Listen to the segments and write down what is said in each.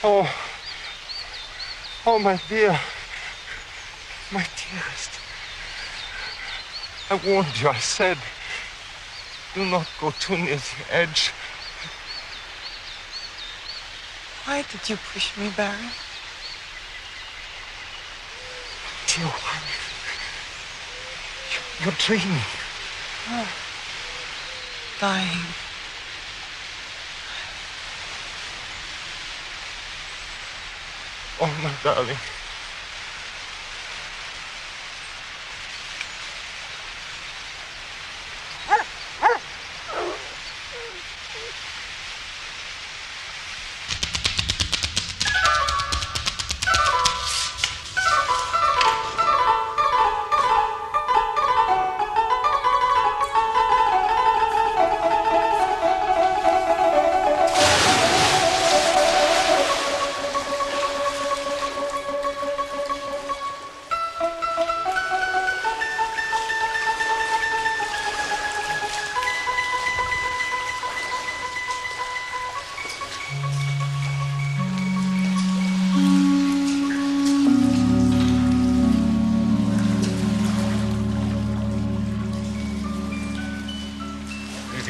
Oh, oh, my dear, my dearest. I warned you, I said, do not go too near the edge. Why did you push me, Baron? Dear one, you're dreaming. Oh, dying. Oh, my darling.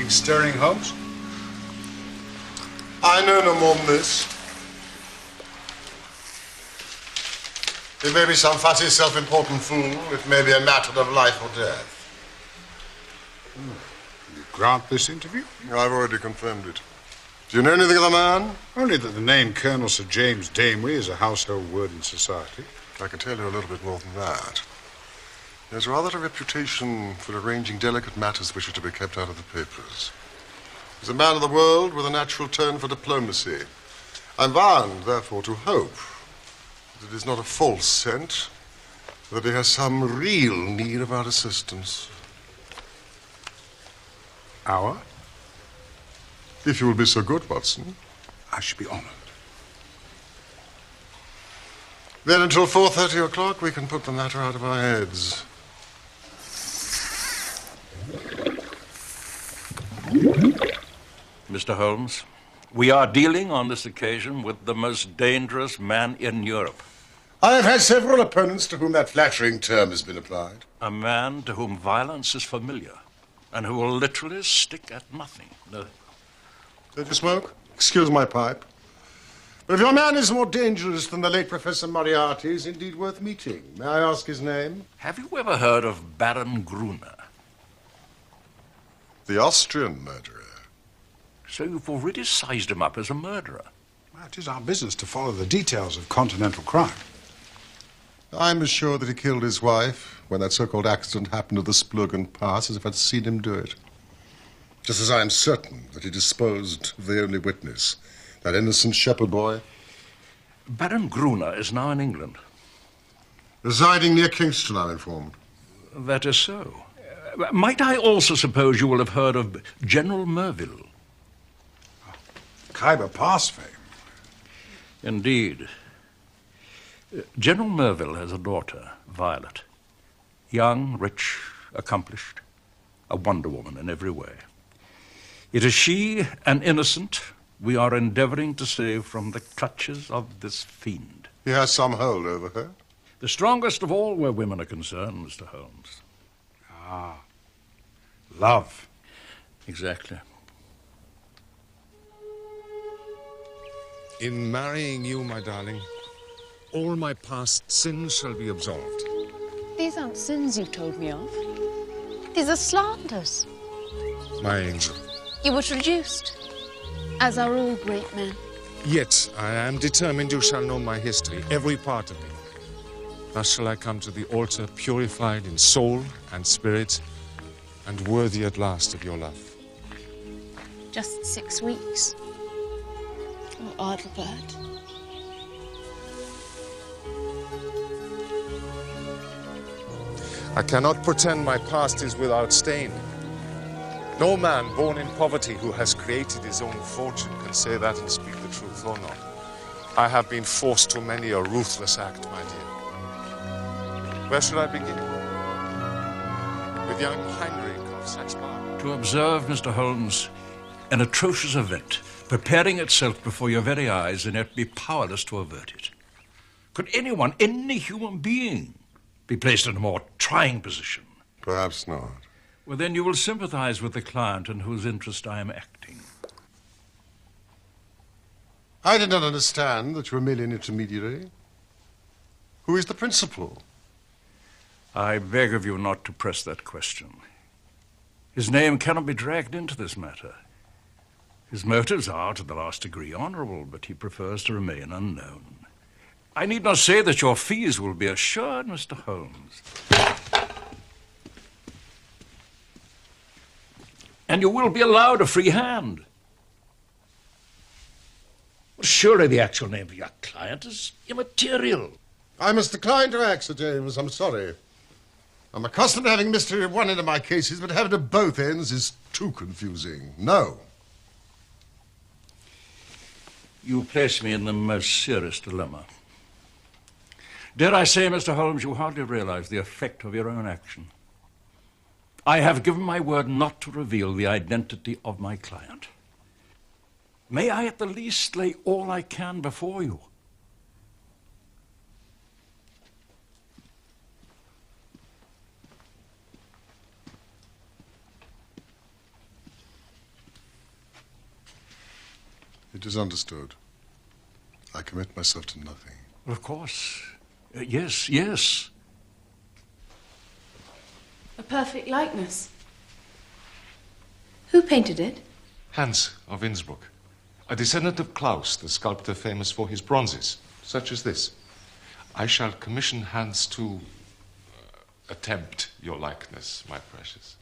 Stirring, Holmes? I know no more than this. It may be some fussy, self-important fool. It may be a matter of life or death. You grant this interview? I've already confirmed it. Do you know anything of the man? Only that the name Colonel Sir James Damery is a household word in society. I can tell you a little bit more than that. He has rather a reputation for arranging delicate matters which are to be kept out of the papers. He's a man of the world with a natural turn for diplomacy. I'm bound, therefore, to hope that it is not a false scent, that he has some real need of our assistance. Our? If you will be so good, Watson. I should be honored. Then until 4:30 o'clock, we can put the matter out of our heads. Mr. Holmes, we are dealing on this occasion with the most dangerous man in Europe. I have had several opponents to whom that flattering term has been applied. A man to whom violence is familiar and who will literally stick at nothing. No. Don't you smoke? Excuse my pipe. But if your man is more dangerous than the late Professor Moriarty, he's indeed worth meeting. May I ask his name? Have you ever heard of Baron Gruner? The Austrian murderer. So you've already sized him up as a murderer. Well, it is our business to follow the details of continental crime. I'm as sure that he killed his wife when that so-called accident happened at the Splugen Pass as if I'd seen him do it. Just as I am certain that he disposed of the only witness, that innocent shepherd boy. Baron Gruner is now in England. Residing near Kingston, I'm informed. That is so. Might I also suppose you will have heard of General Merville? Khyber Pass fame. Indeed. General Merville has a daughter, Violet. Young, rich, accomplished, a wonder woman in every way. It is she, an innocent, we are endeavoring to save from the clutches of this fiend. He has some hold over her? The strongest of all where women are concerned, Mr. Holmes. Ah, love. Exactly. In marrying you, my darling, all my past sins shall be absolved. These aren't sins you've told me of. These are slanders. My angel. You were traduced, as are all great men. Yet I am determined you shall know my history, every part of it. Thus shall I come to the altar purified in soul and spirit, and worthy at last of your love. Just 6 weeks. Oh, Adelbert. I cannot pretend my past is without stain. No man born in poverty who has created his own fortune can say that and speak the truth or not. I have been forced to many a ruthless act, my dear. Where should I begin? With young Heinrich of Saxe-Park. To observe, Mr. Holmes, an atrocious event preparing itself before your very eyes, and yet be powerless to avert it. Could anyone, any human being, be placed in a more trying position? Perhaps not. Well, then you will sympathize with the client in whose interest I am acting. I did not understand that you were merely an intermediary. Who is the principal? I beg of you not to press that question. His name cannot be dragged into this matter. His motives are, to the last degree, honorable, but he prefers to remain unknown. I need not say that your fees will be assured, Mr. Holmes. And you will be allowed a free hand. Well, surely the actual name of your client is immaterial. I must decline to act, Sir James. I'm sorry. I'm accustomed to having mystery at one end of my cases, but having it at both ends is too confusing. No. You place me in the most serious dilemma. Dare I say, Mr. Holmes, you hardly realize the effect of your own action. I have given my word not to reveal the identity of my client. May I at the least lay all I can before you? It is understood. I commit myself to nothing. Of course. Yes, yes. A perfect likeness. Who painted it? Hans of Innsbruck, a descendant of Klaus, the sculptor famous for his bronzes, such as this. I shall commission Hans to attempt your likeness, my precious.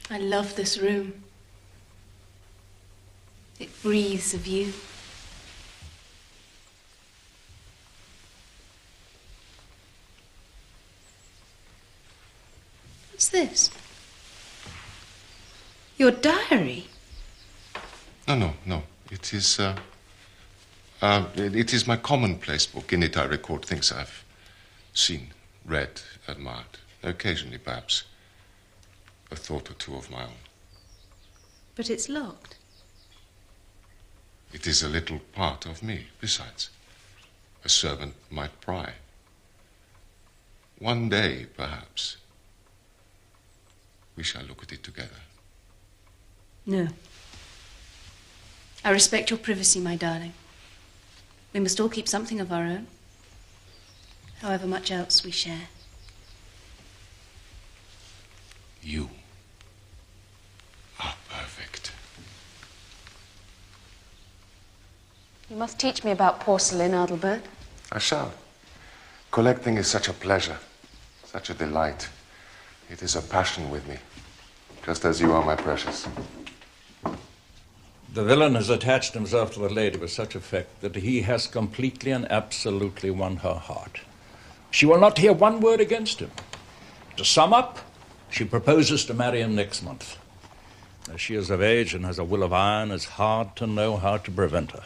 I love this room. It breathes of you. What's this? Your diary? No. It is my commonplace book. In it I record things I've seen, read, admired. Occasionally, perhaps, a thought or two of my own. But it's locked. It is a little part of me, besides. A servant might pry. One day, perhaps, we shall look at it together. No. I respect your privacy, my darling. We must all keep something of our own, however much else we share. You are perfect. You must teach me about porcelain, Adelbert. I shall. Collecting is such a pleasure, such a delight. It is a passion with me, just as you are, my precious. The villain has attached himself to the lady with such effect that he has completely and absolutely won her heart. She will not hear one word against him. To sum up, she proposes to marry him next month. As she is of age and has a will of iron, it's hard to know how to prevent her.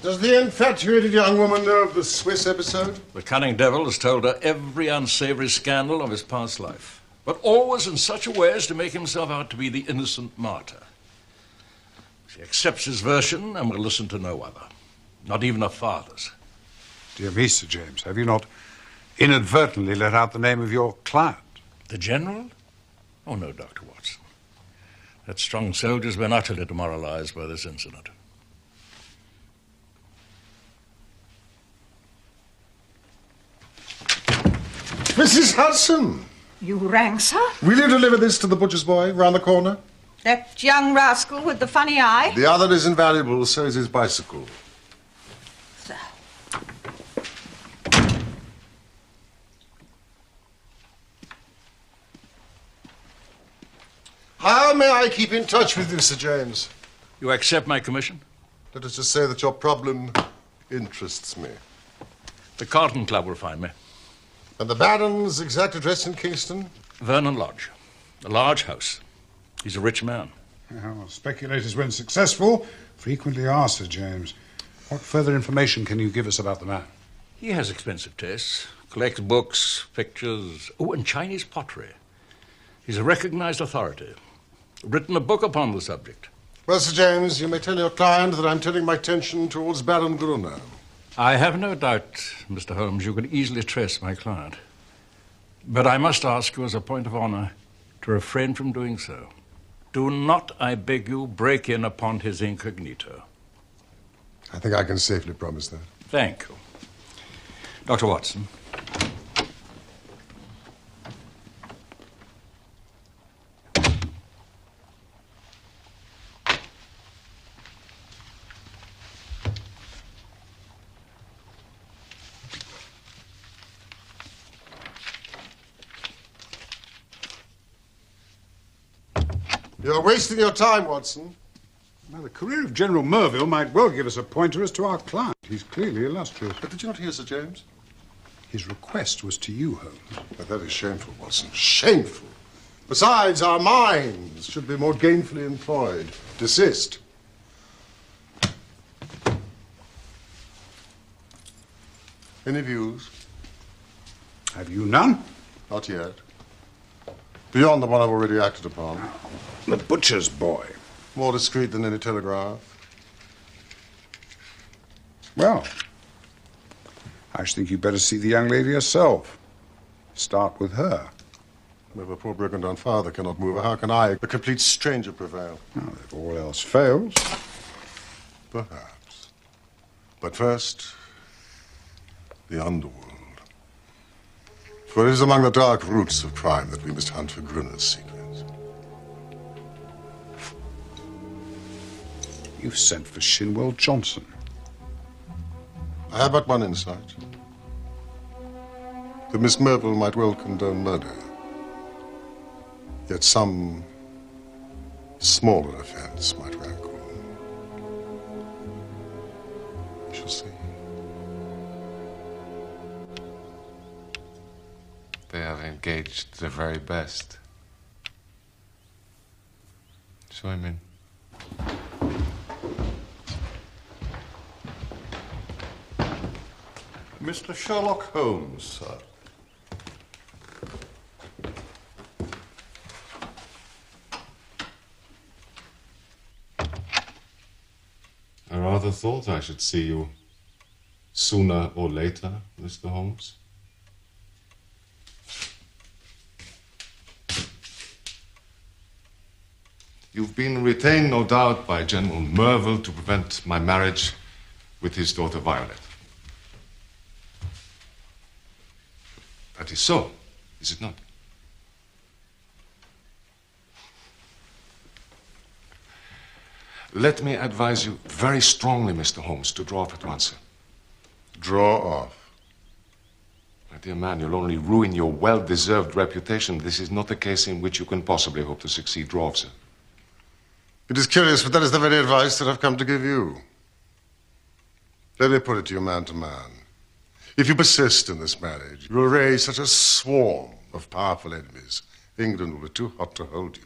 Does the infatuated young woman know of the Swiss episode? The cunning devil has told her every unsavory scandal of his past life, but always in such a way as to make himself out to be the innocent martyr. She accepts his version and will listen to no other, not even her father's. Dear me, Sir James, have you not inadvertently let out the name of your client? The general? Oh, no, Dr. Watson. That strong soldier's been utterly demoralized by this incident. Mrs. Hudson! You rang, sir? Will you deliver this to the butcher's boy round the corner? That young rascal with the funny eye? The other is invaluable, so is his bicycle. Sir. How may I keep in touch with you, Sir James? You accept my commission? Let us just say that your problem interests me. The Carlton Club will find me. And the Baron's exact address in Kingston? Vernon Lodge. A large house. He's a rich man. Well, speculators, when successful, frequently are, Sir James. What further information can you give us about the man? He has expensive tastes. Collects books, pictures, and Chinese pottery. He's a recognized authority. written a book upon the subject. Well, Sir James, you may tell your client that I'm turning my attention towards Baron Gruner. I have no doubt, Mr. Holmes, you can easily trace my client. But I must ask you as a point of honor to refrain from doing so. Do not, I beg you, break in upon his incognito. I think I can safely promise that. Thank you. Dr. Watson. You're wasting your time, Watson. Now, the career of General Merville might well give us a pointer as to our client. He's clearly illustrious. But did you not hear, Sir James? His request was to you, Holmes. But that is shameful, Watson. Shameful. Besides, our minds should be more gainfully employed. Desist. Any views? Have you none? Not yet. Beyond the one I've already acted upon. The butcher's boy. More discreet than any telegraph. Well, I should think you'd better see the young lady herself. Start with her. If a poor broken-down father cannot move her, how can I, a complete stranger, prevail? Now, if all else fails... Perhaps. But first, the underworld. For it is among the dark roots of crime that we must hunt for Gruner's secrets. You've sent for Shinwell Johnson. I have but one insight. That Miss Merville might well condone murder. Yet some smaller offense might rankle. We shall see. They have engaged the very best. So I'm in. Mr. Sherlock Holmes, sir. I rather thought I should see you sooner or later, Mr. Holmes. You've been retained, no doubt, by General Merville to prevent my marriage with his daughter Violet. That is so, is it not? Let me advise you very strongly, Mr. Holmes, to draw off at once, sir. Draw off? My dear man, you'll only ruin your well-deserved reputation. This is not a case in which you can possibly hope to succeed. Draw off, sir. It is curious, but that is the very advice that I've come to give you. Let me put it to you man to man. If you persist in this marriage, you will raise such a swarm of powerful enemies, England will be too hot to hold you.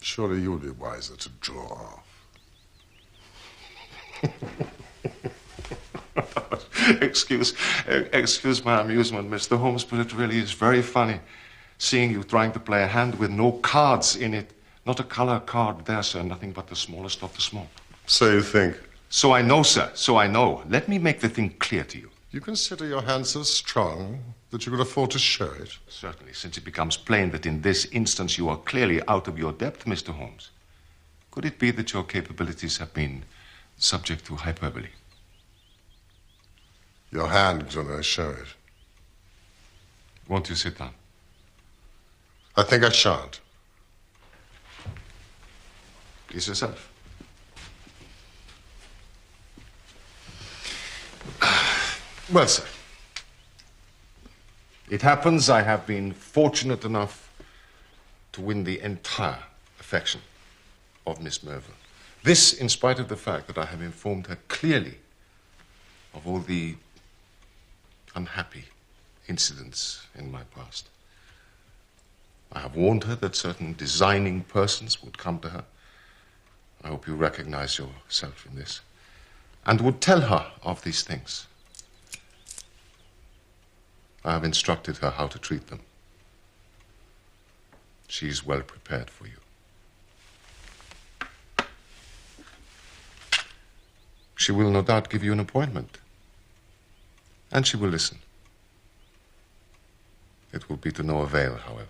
Surely you would be wiser to draw off. Excuse my amusement, Mr. Holmes, but it really is very funny seeing you trying to play a hand with no cards in it. Not a color card there, sir. Nothing but the smallest of the small. So you think? So I know, sir. So I know. Let me make the thing clear to you. You consider your hand so strong that you could afford to show it? Certainly, since it becomes plain that in this instance you are clearly out of your depth, Mr. Holmes. Could it be that your capabilities have been subject to hyperbole? Your hand, Gruner, show it. Won't you sit down? I think I shan't. Please yourself. Well, sir, it happens I have been fortunate enough to win the entire affection of Miss Merville. This in spite of the fact that I have informed her clearly of all the unhappy incidents in my past. I have warned her that certain designing persons would come to her. I hope you recognize yourself in this. And would tell her of these things. I have instructed her how to treat them. She is well prepared for you. She will no doubt give you an appointment. And she will listen. It will be to no avail, however.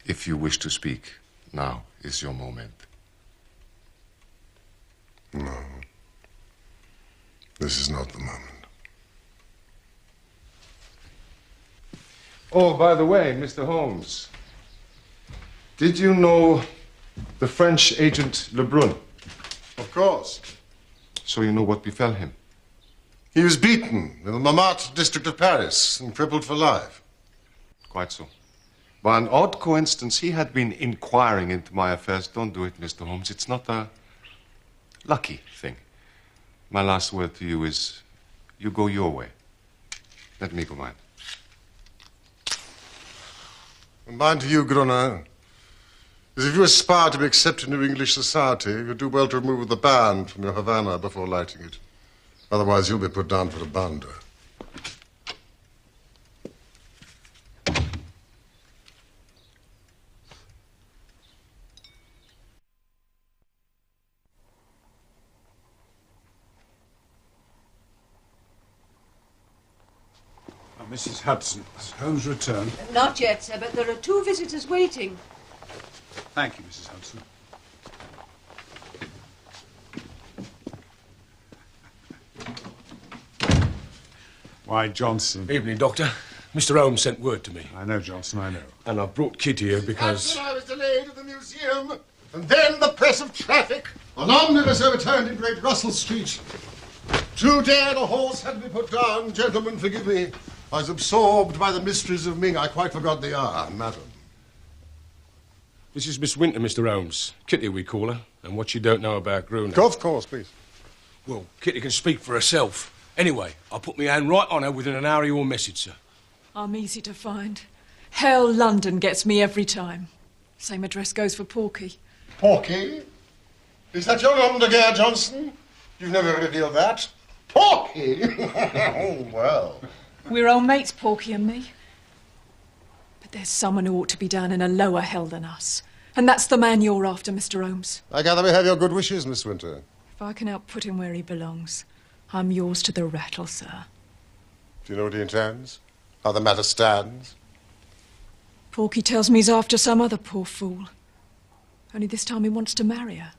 If you wish to speak, now is your moment. No. This is not the moment. Oh, by the way, Mr. Holmes, did you know the French agent Lebrun? Of course. So you know what befell him? He was beaten in the Montmartre district of Paris and crippled for life. Quite so. By an odd coincidence, he had been inquiring into my affairs. Don't do it, Mr. Holmes. It's not a lucky thing. My last word to you is, you go your way. Let me go mine. And mine to you, Gruner, is if you aspire to be accepted into English society, you do well to remove the band from your Havana before lighting it. Otherwise, you'll be put down for a bounder. Mrs. Hudson, has Holmes returned? Not yet, sir, but there are 2 visitors waiting. Thank you, Mrs. Hudson. Why, Johnson. Evening, Doctor. Mr. Holmes sent word to me. I know, Johnson, I know. And I brought Kitty here because... I was delayed at the museum, and then the press of traffic. An omnibus overturned in Great Russell Street. Too dead a horse had to be put down. Gentlemen, forgive me. I was absorbed by the mysteries of Ming. I quite forgot the hour, madam. This is Miss Winter, Mr. Holmes. Kitty, we call her. And what you don't know about Gruner. Of course, please. Well, Kitty can speak for herself. Anyway, I'll put my hand right on her within an hour of your message, sir. I'm easy to find. Hell, London gets me every time. Same address goes for Porky. Porky? Is that your nom de guerre, Johnson? You've never revealed that. Porky? Oh, well. We're old mates, Porky and me. But there's someone who ought to be down in a lower hell than us. And that's the man you're after, Mr. Holmes. I gather we have your good wishes, Miss Winter. If I can help put him where he belongs, I'm yours to the rattle, sir. Do you know what he intends? How the matter stands? Porky tells me he's after some other poor fool. Only this time he wants to marry her.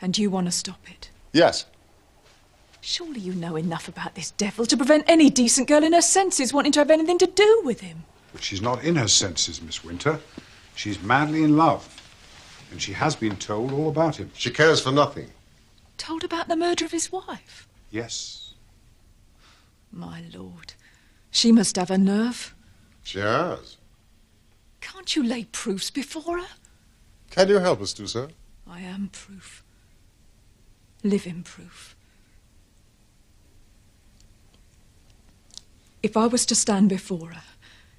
And you want to stop it. Yes. Surely you know enough about this devil to prevent any decent girl in her senses wanting to have anything to do with him. But she's not in her senses, Miss Winter. She's madly in love. And she has been told all about him. She cares for nothing. Told about the murder of his wife? Yes. My lord, she must have a nerve. She has. Can't you lay proofs before her? Can you help us do so? I am proof. Living proof. If I was to stand before her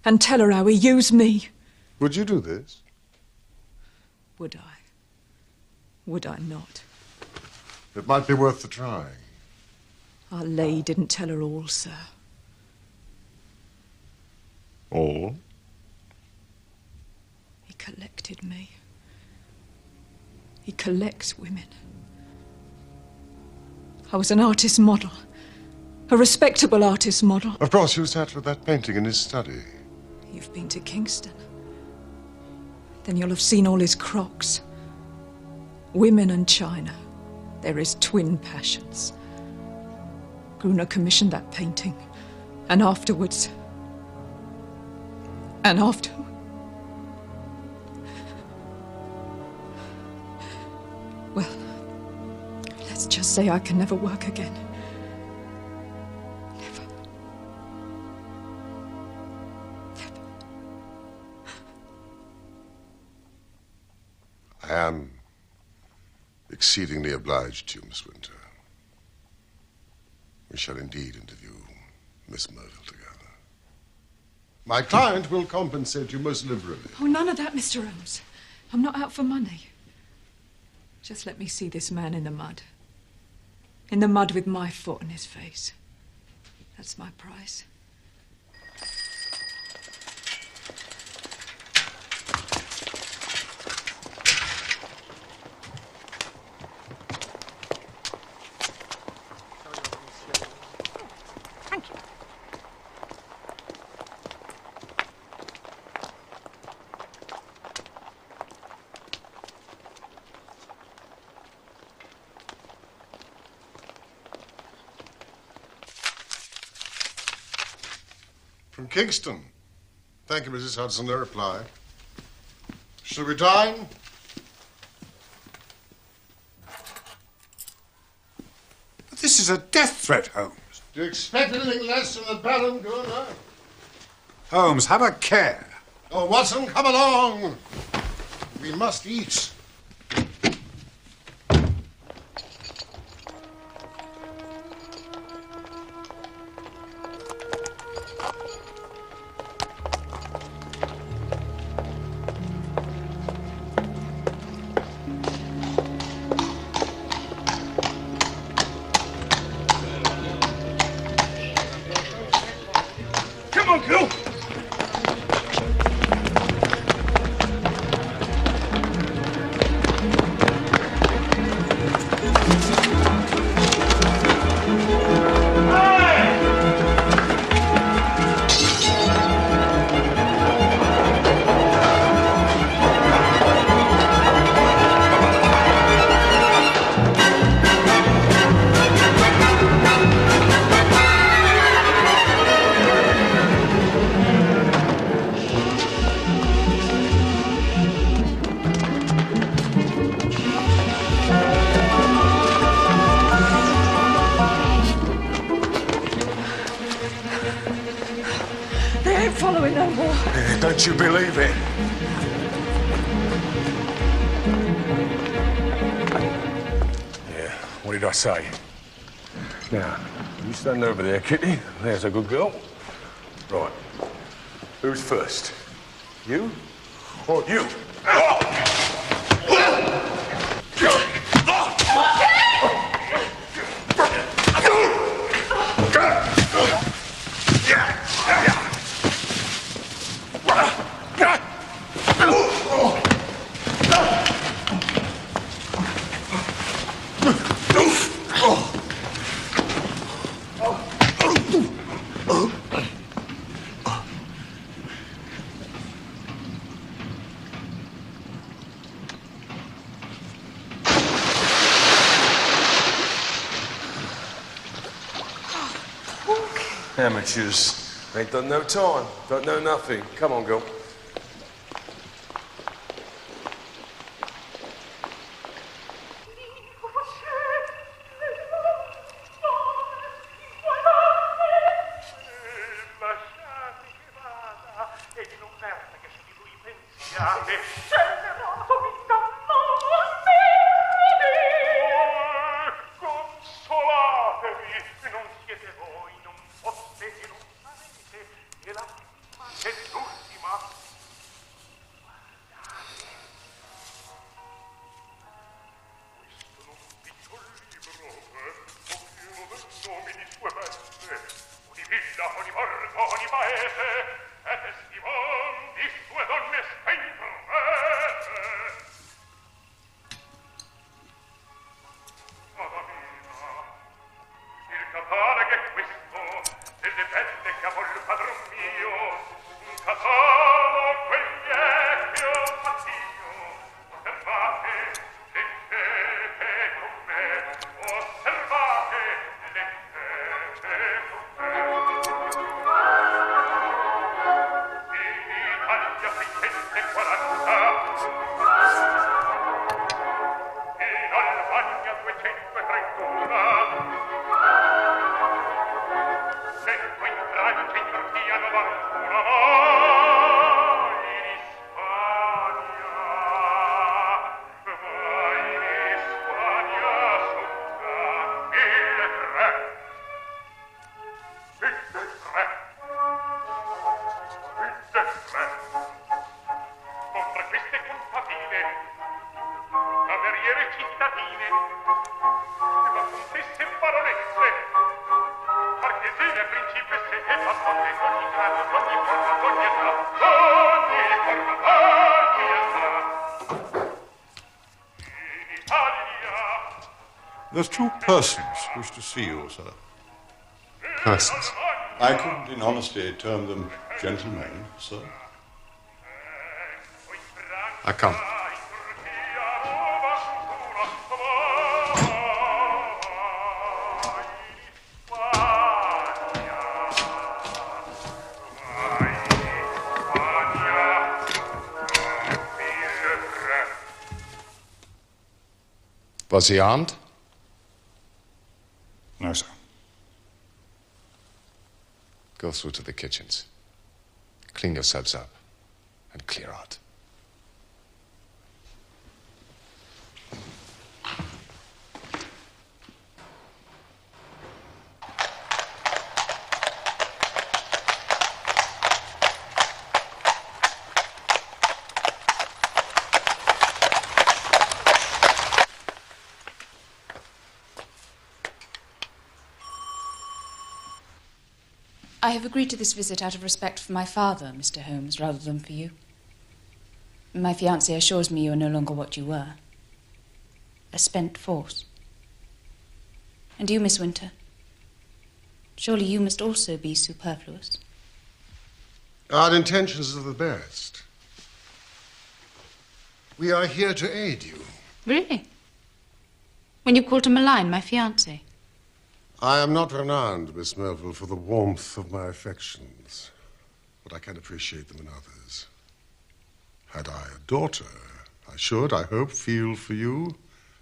and tell her how he used me... Would you do this? Would I? Would I not? It might be worth the trying. Our lay didn't tell her all, sir. All? He collected me. He collects women. I was an artist model. A respectable artist model. Of course, you sat with that painting in his study. You've been to Kingston. Then you'll have seen all his crocks. Women and China. They're his twin passions. Gruner commissioned that painting. And afterwards... Well, let's just say I can never work again. Never. Never. I am exceedingly obliged to you, Miss Winter. We shall indeed interview Miss Merville together. My client will compensate you most liberally. Oh, none of that, Mr. Holmes. I'm not out for money. Just let me see this man in the mud. In the mud with my foot in his face. That's my price. From Kingston. Thank you, Mrs. Hudson. No reply. Shall we dine? This is a death threat, Holmes. Do you expect anything less from the Baron Gruner? Holmes, have a care. Oh, Watson, come along. We must eat. Come on, Gil. They ain't following no more. Don't you believe it? Yeah, what did I say? Now, you stand over there, Kitty. There's a good girl. Right. Who's first? You or you? Amateurs. Ain't done no time. Don't know nothing. Come on, girl. There's two persons wish to see you, sir. Persons? I could, in honesty, term them gentlemen, sir. Akan. Was he armed? No, sir. Go through to the kitchens. Clean yourselves up and clear out. I have agreed to this visit out of respect for my father, Mr. Holmes, rather than for you. My fiancé assures me you are no longer what you were. A spent force. And you, Miss Winter, surely you must also be superfluous. Our intentions are the best. We are here to aid you. Really? When you call to malign my fiancé? I am not renowned, Miss Merville, for the warmth of my affections, but I can appreciate them in others. Had I a daughter, I should, I hope, feel for you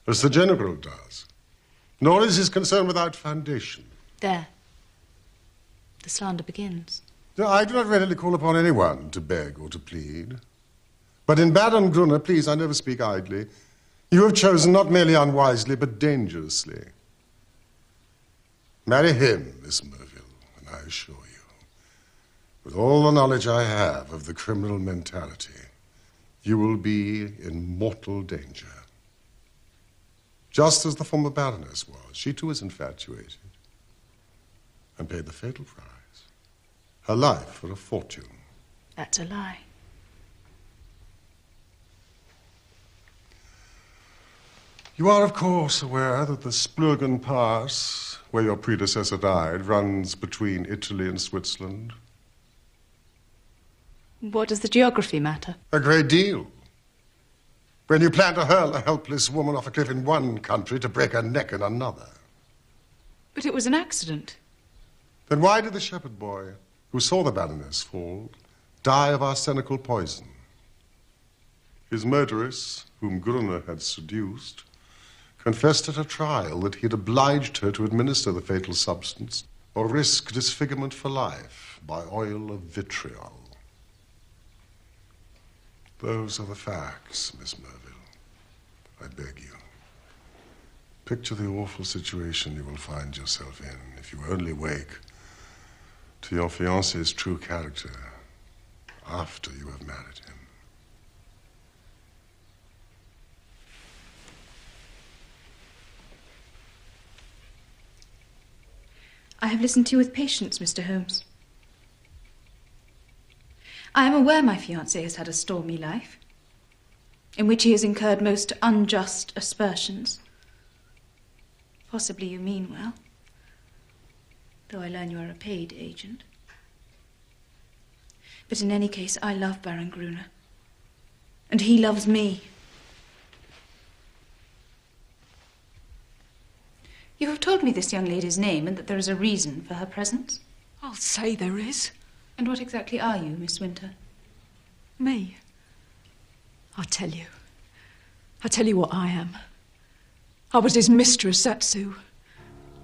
as the General does. Nor is his concern without foundation. There. The slander begins. No, I do not readily call upon anyone to beg or to plead. But in Baron Gruner, please, I never speak idly, you have chosen not merely unwisely, but dangerously. Marry him, Miss Merville, and I assure you, with all the knowledge I have of the criminal mentality, you will be in mortal danger. Just as the former Baroness was. She too is infatuated and paid the fatal price. Her life for a fortune. That's a lie. You are, of course, aware that the Splurgen Pass, where your predecessor died, runs between Italy and Switzerland. What does the geography matter? A great deal. When you plan to hurl a helpless woman off a cliff in one country to break her neck in another. But it was an accident. Then why did the shepherd boy, who saw the Baroness fall, die of arsenical poison? His murderess, whom Gruner had seduced, confessed at a trial that he had obliged her to administer the fatal substance or risk disfigurement for life by oil of vitriol. Those are the facts, Miss Merville. I beg you. Picture the awful situation you will find yourself in if you only wake to your fiancé's true character after you have married him. I have listened to you with patience, Mr. Holmes. I am aware my fiancé has had a stormy life, in which he has incurred most unjust aspersions. Possibly you mean well, though I learn you are a paid agent. But in any case, I love Baron Gruner, and he loves me. You have told me this young lady's name and that there is a reason for her presence. I'll say there is. And what exactly are you, Miss Winter? Me? I'll tell you. I'll tell you what I am. I was his mistress, that's who.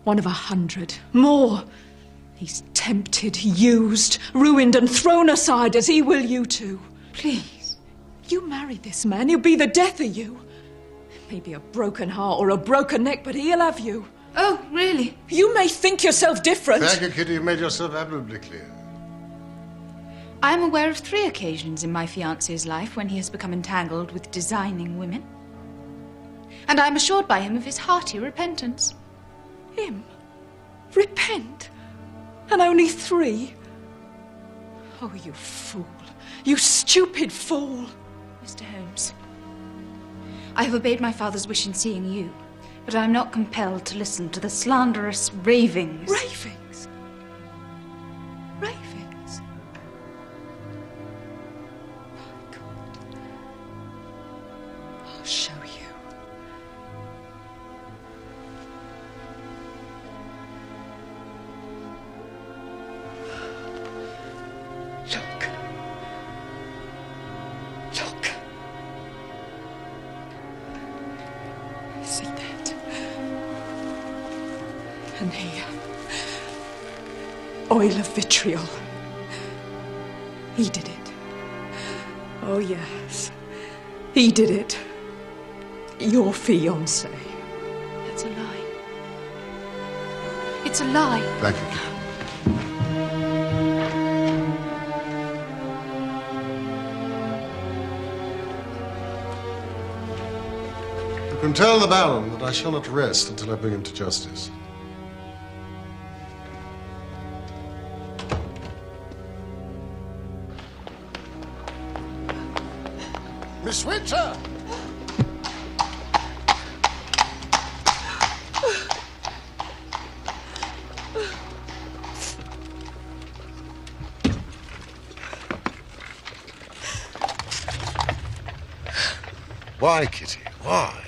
One of 100. More. He's tempted, used, ruined and thrown aside as he will you too. Please. You marry this man, he'll be the death of you. Maybe a broken heart or a broken neck, but he'll have you. Oh, really? You may think yourself different. Thank you, Kitty. You made yourself admirably clear. I am aware of 3 occasions in my fiancé's life when he has become entangled with designing women. And I am assured by him of his hearty repentance. Him? Repent? And only 3? Oh, you fool. You stupid fool. Mr. Holmes, I have obeyed my father's wish in seeing you, but I am not compelled to listen to the slanderous ravings. Ravings? Ravings? My God. I'll show you. Look. Look. See there? And he... oil of vitriol. He did it. Oh, yes. He did it. Your fiancé. That's a lie. It's a lie. Thank you, Kitty. You can tell the Baron that I shall not rest until I bring him to justice. Miss Winter! Why, Kitty? Why?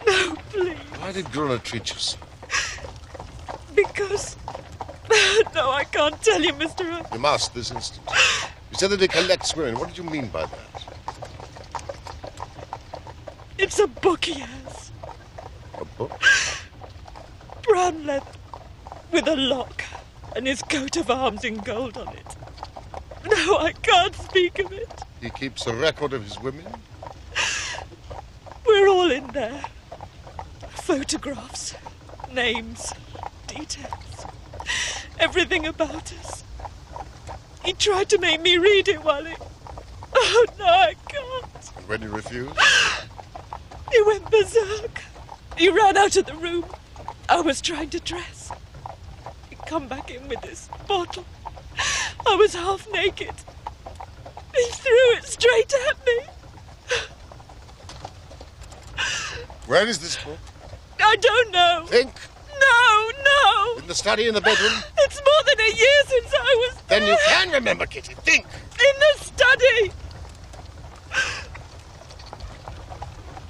No, please. Why did Gruner treat you so? Because... No, I can't tell you, Mr. Holmes. You must, this instant. You said that he collects women. What did you mean by that? It's a book he has. A book? Brown leather, with a lock, and his coat of arms in gold on it. No, I can't speak of it. He keeps a record of his women? We're all in there. Photographs, names, details, everything about us. He tried to make me read it while he... Oh, no, I can't. And when you refused? He went berserk. He ran out of the room. I was trying to dress. He'd come back in with this bottle. I was half naked. He threw it straight at me. Where is this book? I don't know. Think. No. In the study, in the bedroom? It's more than a year since I was there. Then you can remember, Kitty. Think. In the study.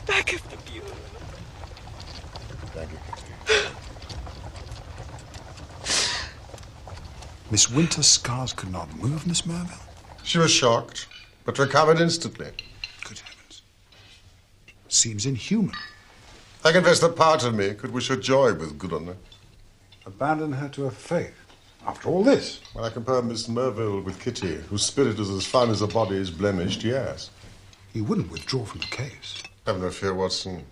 Back of the bureau. Thank you, Kitty. Miss Winter's scars could not move, Miss Merville? She was shocked, but recovered instantly. Good heavens. Seems inhuman. I confess that part of me could wish her joy with Gruner. Abandon her to her fate. After all this. When I compare Miss Merville with Kitty, whose spirit is as fine as her body is blemished, yes. He wouldn't withdraw from the case. Have no fear, Watson.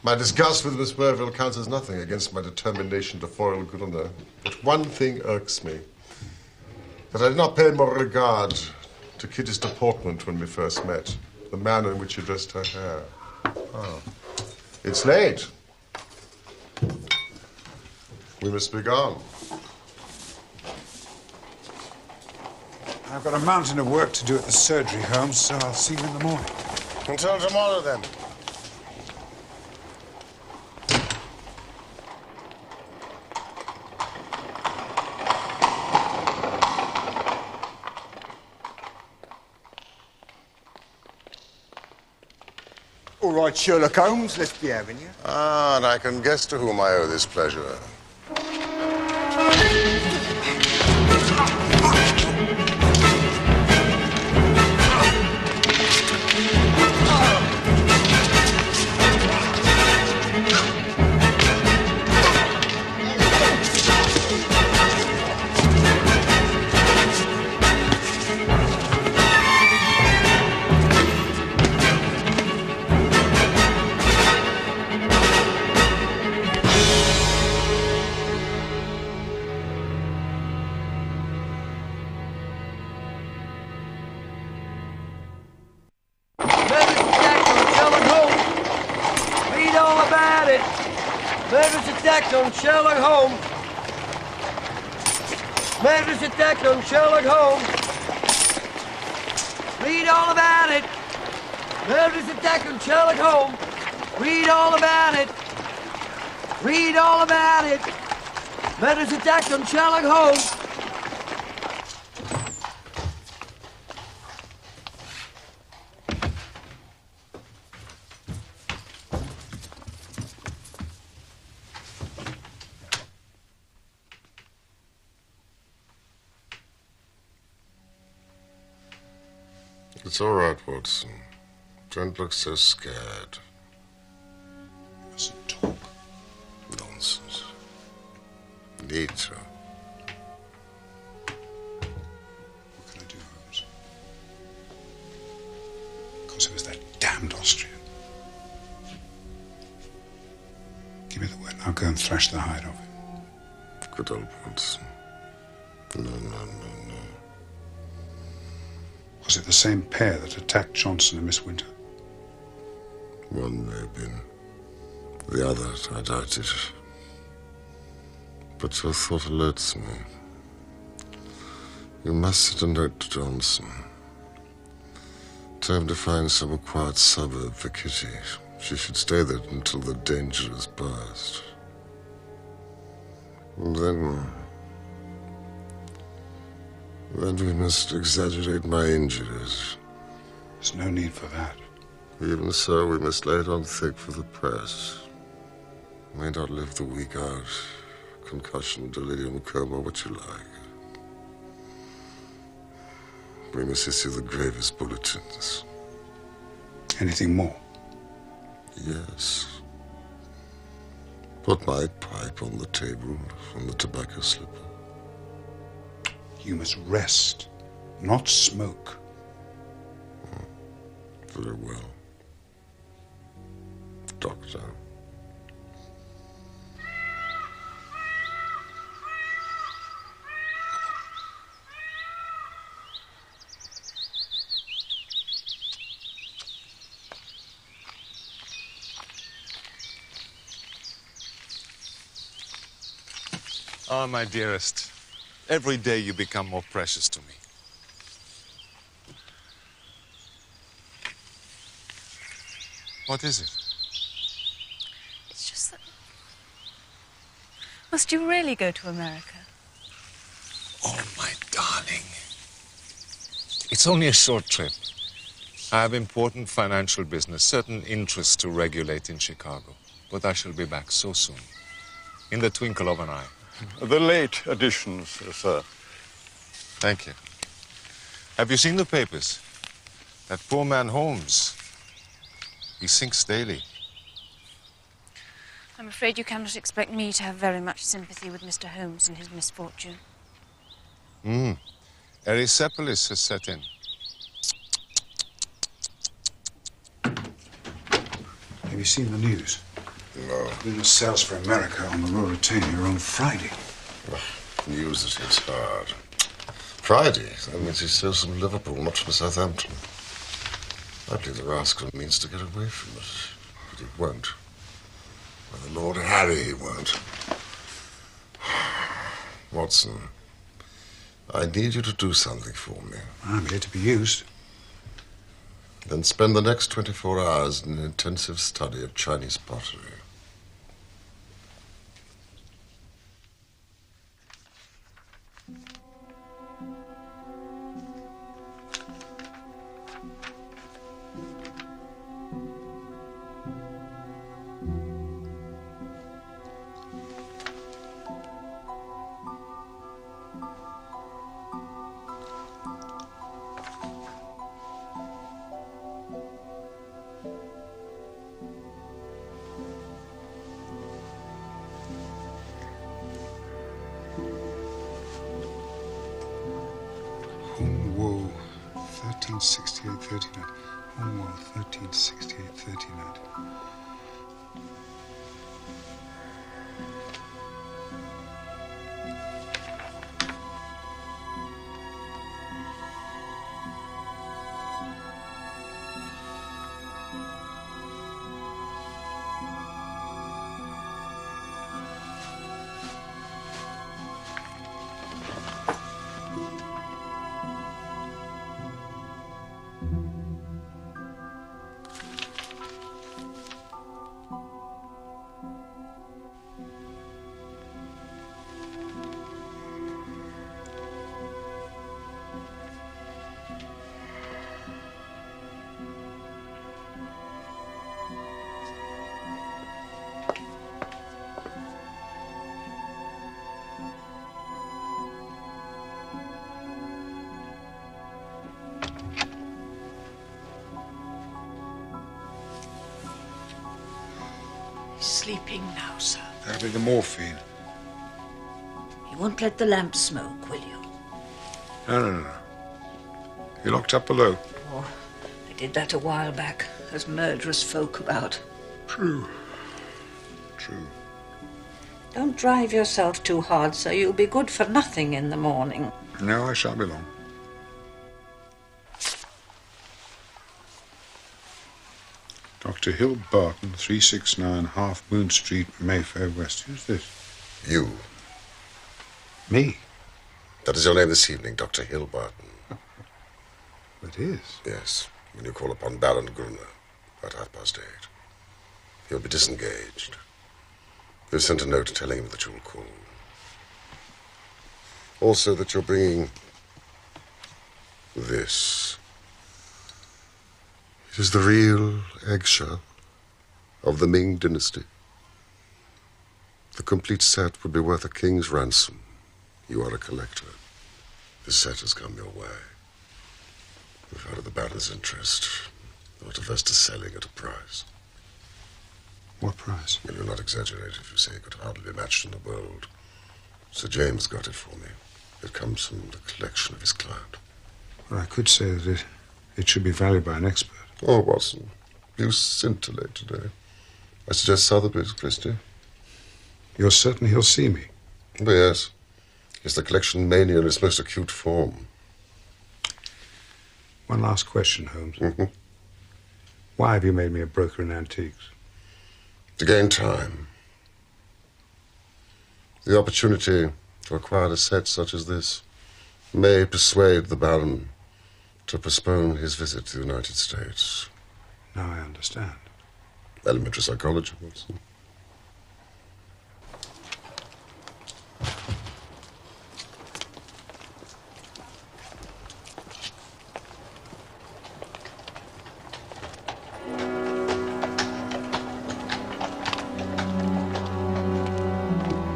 My disgust with Miss Merville counts as nothing against my determination to foil Gruner. But one thing irks me. That I did not pay more regard to Kitty's deportment when we first met. The manner in which she dressed her hair. Oh. It's late. We must be gone. I've got a mountain of work to do at the surgery, Holmes, so I'll see you in the morning. Until tomorrow, then. All right, Sherlock Holmes, let's be having you. Ah, and I can guess to whom I owe this pleasure. Murderous attack on Sherlock Holmes. Murderous attack on Sherlock Holmes. Read all about it. Murderous attack on Sherlock Holmes. Read all about it. Read all about it. Murderous attack on Sherlock Holmes. It's all right, Watson. Don't look so scared. Mustn't talk. No, nonsense. Need to. What can I do, Holmes? Because it was that damned Austrian. Give me the word and I'll go and thrash the hide off him. Good old Watson. No. Was it the same pair that attacked Johnson and Miss Winter? One may have been. The other, I doubt it. But your thought alerts me. You must send a note to Johnson. Tell him to find some quiet suburb for Kitty. She should stay there until the danger is past. And then we must exaggerate my injuries. There's no need for that. Even so, we must lay it on thick for the press. May not live the week out. Concussion, delirium, coma, what you like. We must issue the gravest bulletins. Anything more? Yes. Put my pipe on the table and the tobacco slipper. You must rest, not smoke. Very well. Doctor. Ah, my dearest, every day you become more precious to me. What is it? It's just that... Must you really go to America? Oh, my darling. It's only a short trip. I have important financial business, certain interests to regulate in Chicago. But I shall be back so soon, in the twinkle of an eye. The late editions, sir. Thank you. Have you seen the papers? That poor man Holmes. He sinks daily. I'm afraid you cannot expect me to have very much sympathy with Mr. Holmes and his misfortune. Erysipelas has set in. Have you seen the news? No. Gruner sails for America on the Ruritania on Friday. News that hits hard. Friday? That means he sails from Liverpool, not from Southampton. I believe the rascal means to get away from us. But he won't. By the Lord Harry, he won't. Watson, I need you to do something for me. I'm here to be used. Then spend the next 24 hours in an intensive study of Chinese pottery. Whoa, 1368-39. Oh, 1368-39. He's sleeping now, sir. That'll be the morphine. You won't let the lamp smoke, will you? No. You're locked up below. Oh, they did that a while back, as murderous folk about. True. Don't drive yourself too hard, sir. You'll be good for nothing in the morning. No, I shan't be long. Dr. Hill Barton, 369 Half Moon Street, Mayfair West. Who's this? You. Me? That is your name this evening, Dr. Hill Barton. It is? Yes, when you call upon Baron Gruner at 8:30. He'll be disengaged. You've sent a note telling him that you'll call. Also that you're bringing this. It is the real eggshell of the Ming dynasty. The complete set would be worth a king's ransom. You are a collector. The set has come your way. We've heard of the Baron's interest. Not averse to selling at a price. What price? And you'll not exaggerate if you say it could hardly be matched in the world. Sir James got it for me. It comes from the collection of his client. Well, I could say that it should be valued by an expert. Oh, Watson, you scintillate today. I suggest Sotheby's, Christie. You're certain he'll see me? Oh, yes. It's the collection mania in its most acute form. One last question, Holmes. Mm-hmm. Why have you made me a broker in antiques? To gain time. The opportunity to acquire a set such as this may persuade the Baron to postpone his visit to the United States. Now I understand. Elementary psychology, Watson.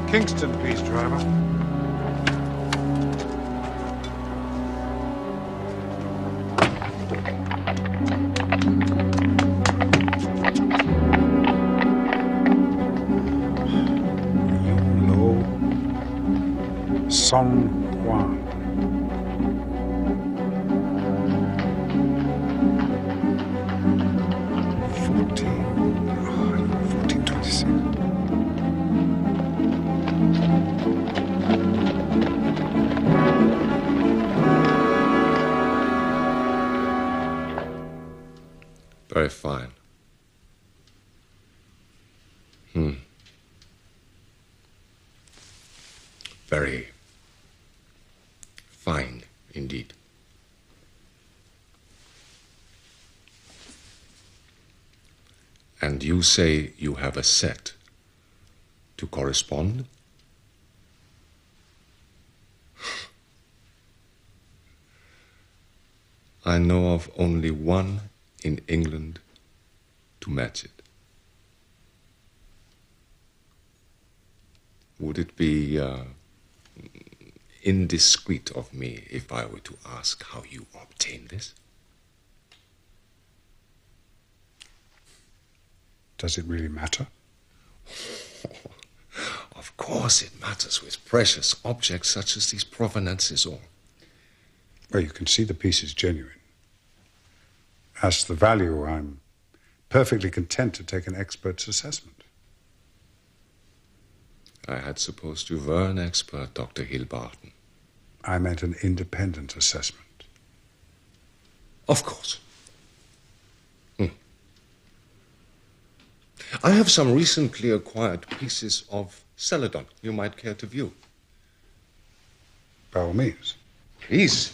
Kingston, please, driver. Song Huang. Very fine. Very fine indeed. And you say you have a set to correspond? I know of only one in England to match it. Would it be indiscreet of me if I were to ask how you obtained this? Does it really matter? Of course it matters with precious objects such as these provenances or... Well, you can see the piece is genuine. As to the value, I'm perfectly content to take an expert's assessment. I had supposed you were an expert, Dr. Hill Barton. I meant an independent assessment. Of course. I have some recently acquired pieces of celadon you might care to view. By all means. Please.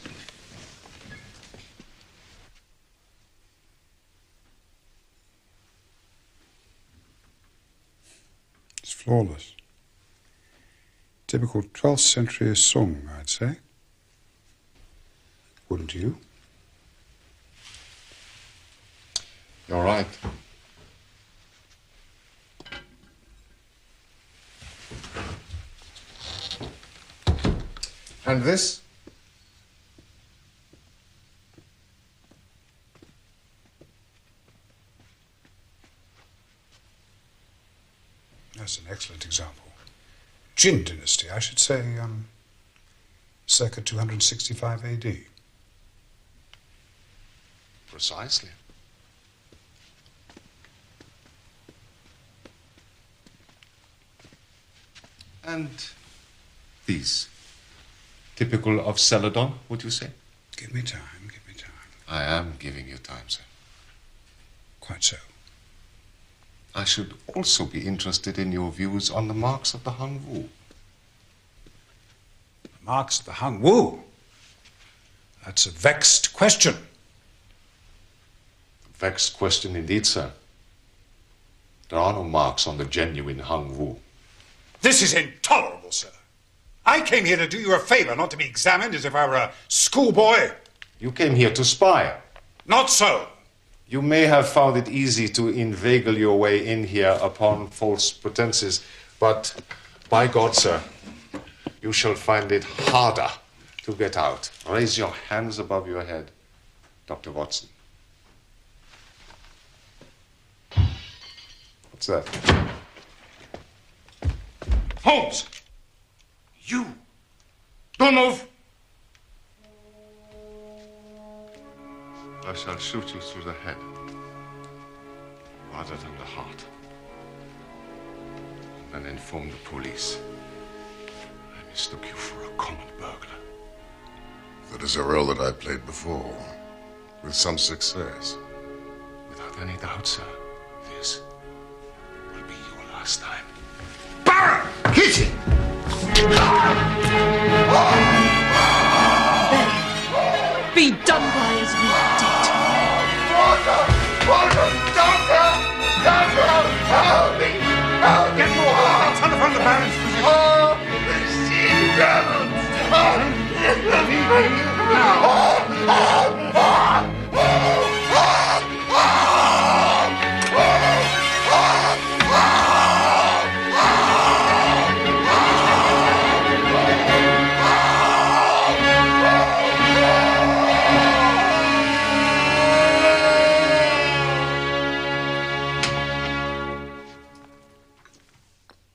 It's flawless. Typical 12th century song, I'd say. Wouldn't you? You're right. And this? That's an excellent example. Jin dynasty, I should say, circa 265 AD. Precisely. And these, typical of Celadon, would you say? Give me time, give me time. I am giving you time, sir. Quite so. I should also be interested in your views on the marks of the Hung Wu. The marks of the Hung Wu? That's a vexed question. A vexed question indeed, sir. There are no marks on the genuine Hung Wu. This is intolerable, sir. I came here to do you a favor, not to be examined as if I were a schoolboy. You came here to spy. Not so. You may have found it easy to inveigle your way in here upon false pretenses, but by God, sir, you shall find it harder to get out. Raise your hands above your head, Dr. Watson. What's that? Holmes! You! Don't move! I shall shoot you through the head, rather than the heart, and then inform the police. I mistook you for a common burglar. That is a role that I played before, with some success. Without any doubt, sir, this will be your last time. Baron! Kitty! Be done by as we did. Help me! Help! Get more! I'll telephone the Baron's physician.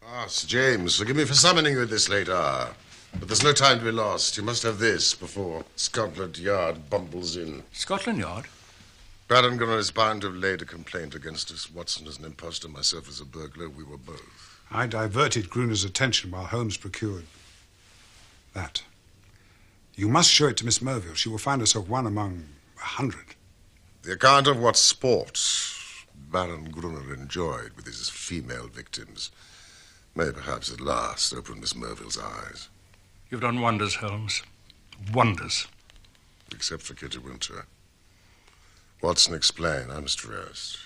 Oh, Sir James, forgive me for summoning you at this late hour, but there's no time to be lost. You must have this before Scotland Yard bumbles in. Scotland Yard? Baron Gruner is bound to have laid a complaint against us. Watson as an impostor, myself as a burglar. We were both. I diverted Gruner's attention while Holmes procured that. You must show it to Miss Merville. She will find herself one among 100. The account of what sport Baron Gruner enjoyed with his female victims may perhaps at last open Miss Merville's eyes. You've done wonders, Holmes. Wonders. Except for Kitty Winter. Watson, explain. I must rest.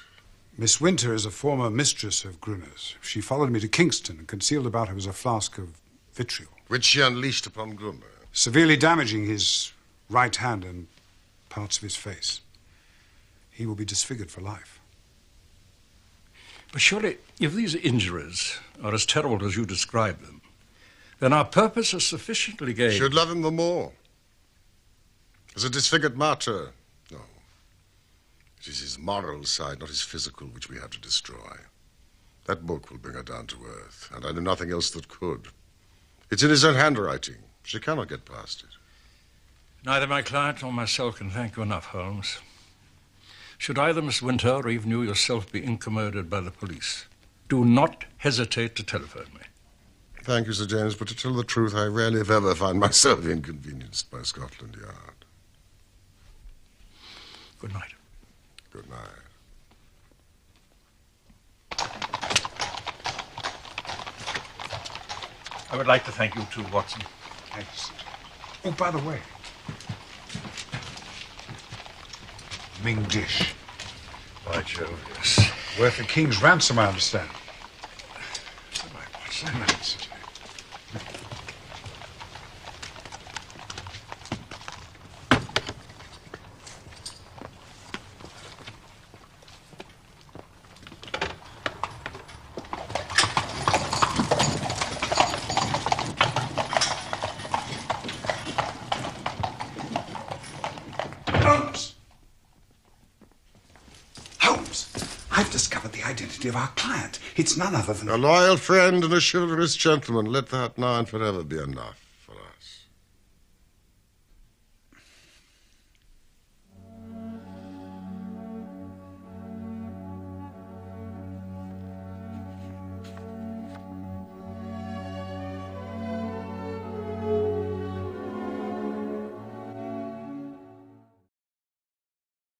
Miss Winter is a former mistress of Gruner's. She followed me to Kingston and concealed about her was a flask of vitriol. Which she unleashed upon Gruner. Severely damaging his right hand and parts of his face. He will be disfigured for life. But surely, if these injuries are as terrible as you describe them, then our purpose is sufficiently gained. Should love him the more. As a disfigured martyr, no. It is his moral side, not his physical, which we have to destroy. That book will bring her down to earth, and I know nothing else that could. It's in his own handwriting. She cannot get past it. Neither my client nor myself can thank you enough, Holmes. Should either Miss Winter or even you yourself be incommoded by the police, do not hesitate to telephone me. Thank you, Sir James, but to tell the truth, I rarely if ever find myself inconvenienced by Scotland Yard. Good night. Good night. I would like to thank you too, Watson. Thanks. Oh, by the way, Ming dish. By Jove, yes. Worth a king's ransom, I understand. Good night, Watson. Good night, Sir James. discovered the identity of our client. It's none other than... A loyal friend and a chivalrous gentleman. Let that now and forever be enough.